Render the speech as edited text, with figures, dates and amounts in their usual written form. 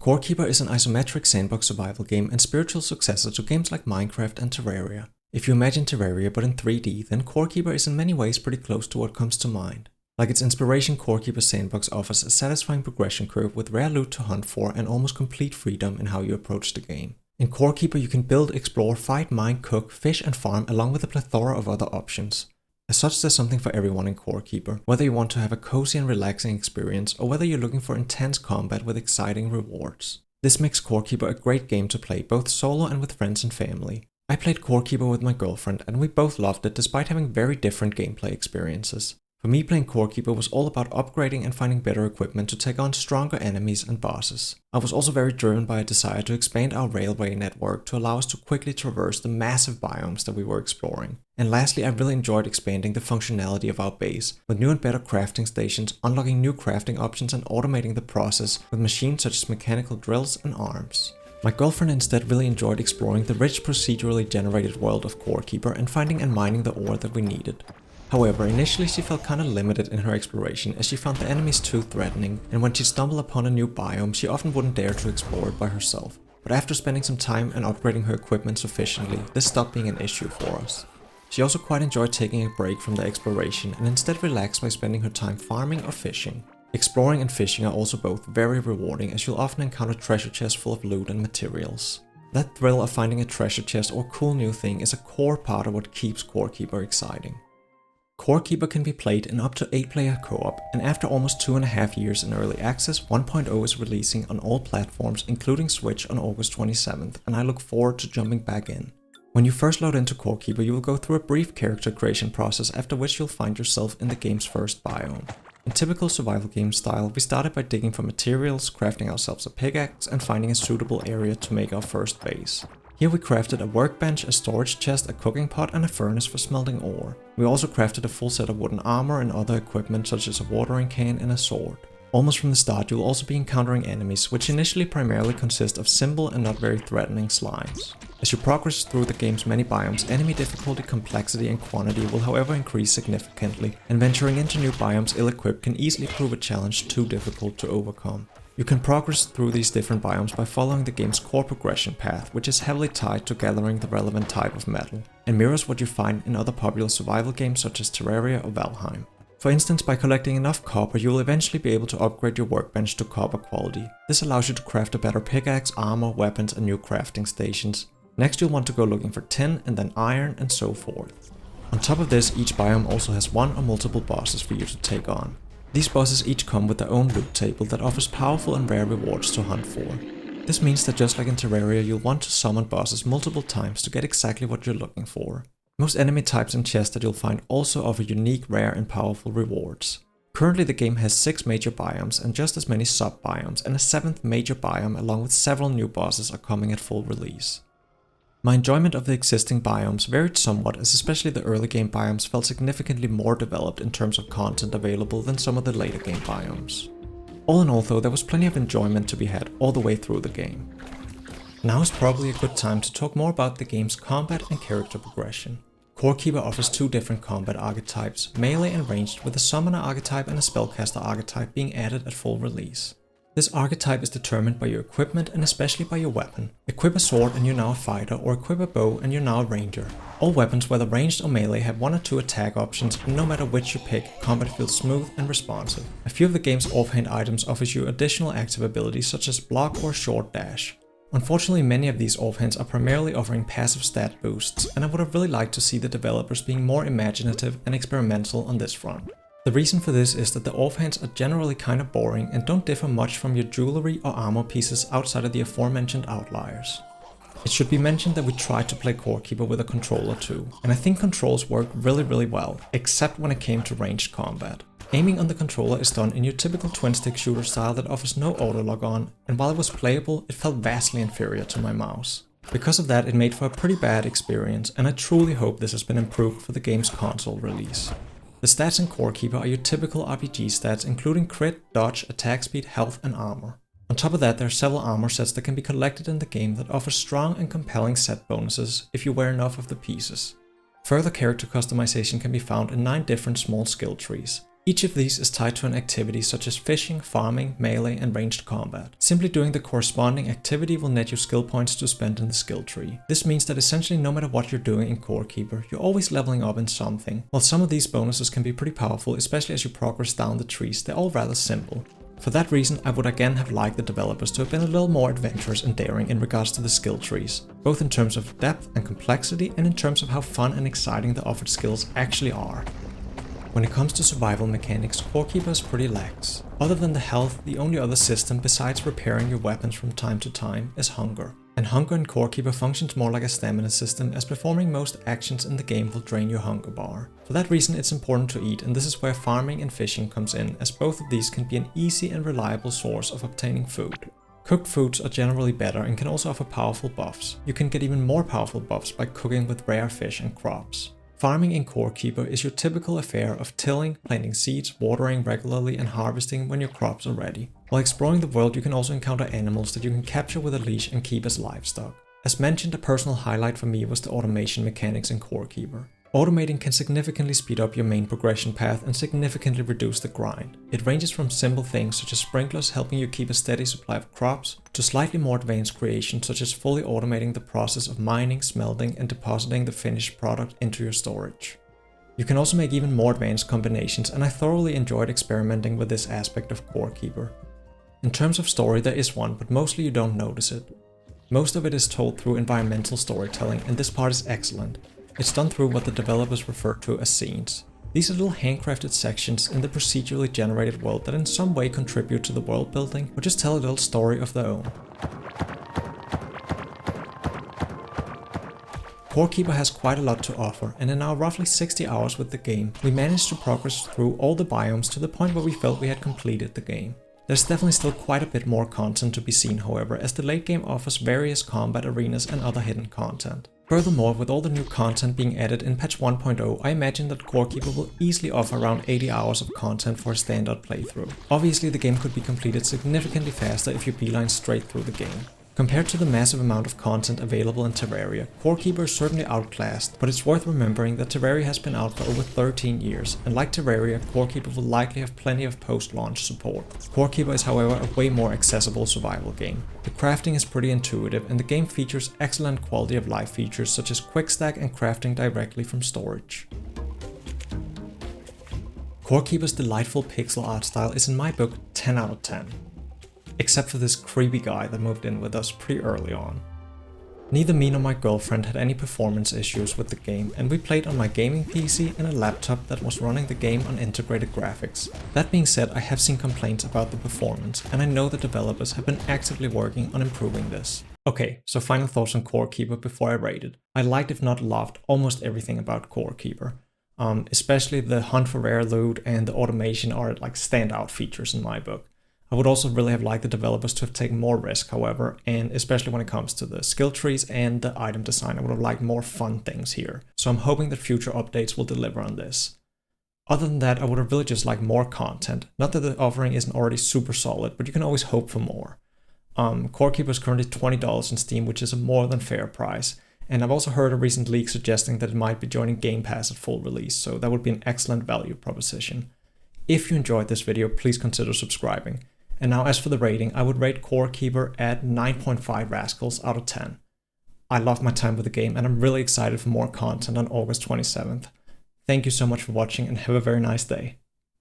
Core Keeper is an isometric sandbox survival game and spiritual successor to games like Minecraft and Terraria. If you imagine Terraria but in 3D, then Core Keeper is in many ways pretty close to what comes to mind. Like its inspiration, Core Keeper Sandbox offers a satisfying progression curve with rare loot to hunt for and almost complete freedom in how you approach the game. In Core Keeper you can build, explore, fight, mine, cook, fish and farm along with a plethora of other options. As such, there's something for everyone in Core Keeper, whether you want to have a cozy and relaxing experience or whether you're looking for intense combat with exciting rewards. This makes Core Keeper a great game to play both solo and with friends and family. I played Core Keeper with my girlfriend and we both loved it despite having very different gameplay experiences. For me, playing Core Keeper was all about upgrading and finding better equipment to take on stronger enemies and bosses. I was also very driven by a desire to expand our railway network to allow us to quickly traverse the massive biomes that we were exploring. And lastly, I really enjoyed expanding the functionality of our base, with new and better crafting stations, unlocking new crafting options and automating the process with machines such as mechanical drills and arms. My girlfriend instead really enjoyed exploring the rich procedurally generated world of Core Keeper and finding and mining the ore that we needed. However, initially she felt kinda limited in her exploration as she found the enemies too threatening, and when she stumbled upon a new biome she often wouldn't dare to explore it by herself. But after spending some time and upgrading her equipment sufficiently, this stopped being an issue for us. She also quite enjoyed taking a break from the exploration and instead relaxed by spending her time farming or fishing. Exploring and fishing are also both very rewarding as you'll often encounter treasure chests full of loot and materials. That thrill of finding a treasure chest or cool new thing is a core part of what keeps Core Keeper exciting. Core Keeper can be played in up to 8-player co-op, and after almost 2.5 years in early access, 1.0 is releasing on all platforms including Switch on August 27th, and I look forward to jumping back in. When you first load into Core Keeper, you will go through a brief character creation process after which you'll find yourself in the game's first biome. In typical survival game style, we started by digging for materials, crafting ourselves a pickaxe, and finding a suitable area to make our first base. Here we crafted a workbench, a storage chest, a cooking pot and a furnace for smelting ore. We also crafted a full set of wooden armor and other equipment such as a watering can and a sword. Almost from the start you will also be encountering enemies, which initially primarily consist of simple and not very threatening slimes. As you progress through the game's many biomes, enemy difficulty, complexity and quantity will however increase significantly, and venturing into new biomes ill-equipped can easily prove a challenge too difficult to overcome. You can progress through these different biomes by following the game's core progression path, which is heavily tied to gathering the relevant type of metal, and mirrors what you find in other popular survival games such as Terraria or Valheim. For instance, by collecting enough copper, you will eventually be able to upgrade your workbench to copper quality. This allows you to craft a better pickaxe, armor, weapons and new crafting stations. Next you'll want to go looking for tin and then iron and so forth. On top of this, each biome also has one or multiple bosses for you to take on. These bosses each come with their own loot table that offers powerful and rare rewards to hunt for. This means that just like in Terraria, you'll want to summon bosses multiple times to get exactly what you're looking for. Most enemy types and chests that you'll find also offer unique, rare and powerful rewards. Currently the game has 6 major biomes and just as many sub-biomes, and a 7th major biome along with several new bosses are coming at full release. My enjoyment of the existing biomes varied somewhat, as especially the early game biomes felt significantly more developed in terms of content available than some of the later game biomes. All in all though, there was plenty of enjoyment to be had all the way through the game. Now is probably a good time to talk more about the game's combat and character progression. Core Keeper offers 2 different combat archetypes, melee and ranged, with a summoner archetype and a spellcaster archetype being added at full release. This archetype is determined by your equipment and especially by your weapon. Equip a sword and you're now a fighter, or equip a bow and you're now a ranger. All weapons, whether ranged or melee, have 1 or 2 attack options, and no matter which you pick, combat feels smooth and responsive. A few of the game's offhand items offers you additional active abilities such as block or short dash. Unfortunately, many of these offhands are primarily offering passive stat boosts, and I would have really liked to see the developers being more imaginative and experimental on this front. The reason for this is that the offhands are generally kinda boring and don't differ much from your jewelry or armor pieces outside of the aforementioned outliers. It should be mentioned that we tried to play Core Keeper with a controller too, and I think controls worked really well, except when it came to ranged combat. Aiming on the controller is done in your typical twin-stick shooter style that offers no auto-log on, and while it was playable, it felt vastly inferior to my mouse. Because of that, it made for a pretty bad experience, and I truly hope this has been improved for the game's console release. The stats in Core Keeper are your typical RPG stats, including crit, dodge, attack speed, health and armor. On top of that, there are several armor sets that can be collected in the game that offer strong and compelling set bonuses if you wear enough of the pieces. Further character customization can be found in 9 different small skill trees. Each of these is tied to an activity such as fishing, farming, melee, and ranged combat. Simply doing the corresponding activity will net you skill points to spend in the skill tree. This means that essentially no matter what you're doing in Core Keeper, you're always leveling up in something. While some of these bonuses can be pretty powerful, especially as you progress down the trees, they're all rather simple. For that reason, I would again have liked the developers to have been a little more adventurous and daring in regards to the skill trees, both in terms of depth and complexity and in terms of how fun and exciting the offered skills actually are. When it comes to survival mechanics, Core Keeper is pretty lax. Other than the health, the only other system besides repairing your weapons from time to time is hunger. And hunger in Core Keeper functions more like a stamina system, as performing most actions in the game will drain your hunger bar. For that reason, it's important to eat, and this is where farming and fishing comes in, as both of these can be an easy and reliable source of obtaining food. Cooked foods are generally better and can also offer powerful buffs. You can get even more powerful buffs by cooking with rare fish and crops. Farming in Core Keeper is your typical affair of tilling, planting seeds, watering regularly, and harvesting when your crops are ready. While exploring the world, you can also encounter animals that you can capture with a leash and keep as livestock. As mentioned, a personal highlight for me was the automation mechanics in Core Keeper. Automating can significantly speed up your main progression path and significantly reduce the grind. It ranges from simple things such as sprinklers helping you keep a steady supply of crops, to slightly more advanced creations such as fully automating the process of mining, smelting, and depositing the finished product into your storage. You can also make even more advanced combinations, and I thoroughly enjoyed experimenting with this aspect of Core Keeper. In terms of story, there is one, but mostly you don't notice it. Most of it is told through environmental storytelling, and this part is excellent. It's done through what the developers refer to as scenes. These are little handcrafted sections in the procedurally generated world that in some way contribute to the world building or just tell a little story of their own. Core Keeper has quite a lot to offer, and in our roughly 60 hours with the game, we managed to progress through all the biomes to the point where we felt we had completed the game. There's definitely still quite a bit more content to be seen, however, as the late game offers various combat arenas and other hidden content. Furthermore, with all the new content being added in patch 1.0, I imagine that Core Keeper will easily offer around 80 hours of content for a standard playthrough. Obviously, the game could be completed significantly faster if you beeline straight through the game. Compared to the massive amount of content available in Terraria, Core Keeper is certainly outclassed, but it's worth remembering that Terraria has been out for over 13 years, and like Terraria, Core Keeper will likely have plenty of post-launch support. Core Keeper is however a way more accessible survival game. The crafting is pretty intuitive, and the game features excellent quality of life features such as quick stack and crafting directly from storage. Core Keeper's delightful pixel art style is in my book 10 out of 10. Except for this creepy guy that moved in with us pretty early on. Neither me nor my girlfriend had any performance issues with the game, and we played on my gaming PC and a laptop that was running the game on integrated graphics. That being said, I have seen complaints about the performance, and I know the developers have been actively working on improving this. Okay, so final thoughts on Core Keeper before I rate it. I liked, if not loved, almost everything about Core Keeper. Especially the hunt for rare loot and the automation are like standout features in my book. I would also really have liked the developers to have taken more risk, however, and especially when it comes to the skill trees and the item design, I would have liked more fun things here. So I'm hoping that future updates will deliver on this. Other than that, I would have really just liked more content. Not that the offering isn't already super solid, but you can always hope for more. Core Keeper is currently $20 on Steam, which is a more than fair price. And I've also heard a recent leak suggesting that it might be joining Gamepass at full release, so that would be an excellent value proposition. If you enjoyed this video, please consider subscribing. And now as for the rating, I would rate Core Keeper at 9.5 Rascals out of 10. I love my time with the game, and I'm really excited for more content on August 27th. Thank you so much for watching, and have a very nice day.